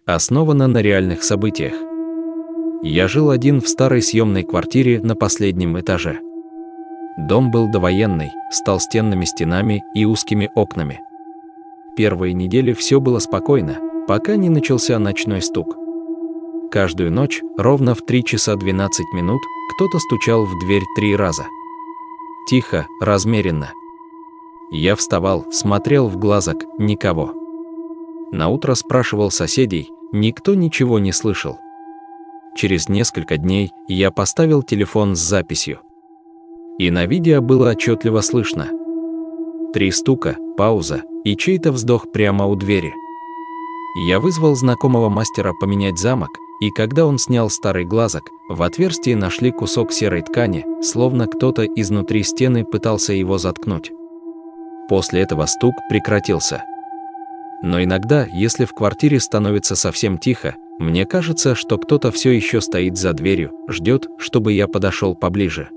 Основана на реальных событиях. Я жил один в старой съемной квартире на последнем этаже. Дом был довоенный, с толстенными стенами и узкими окнами. Первые недели все было спокойно, пока не начался ночной стук. Каждую ночь, ровно в 3 часа 12 минут, кто-то стучал в дверь 3 раза. Тихо, размеренно. Я вставал, смотрел в глазок, никого. Наутро спрашивал соседей, никто ничего не слышал. Через несколько дней я поставил телефон с записью. И на видео было отчетливо слышно. 3 стука, пауза и чей-то вздох прямо у двери. Я вызвал знакомого мастера поменять замок, и когда он снял старый глазок, в отверстии нашли кусок серой ткани, словно кто-то изнутри стены пытался его заткнуть. После этого стук прекратился. Но иногда, если в квартире становится совсем тихо, мне кажется, что кто-то все еще стоит за дверью, ждет, чтобы я подошел поближе.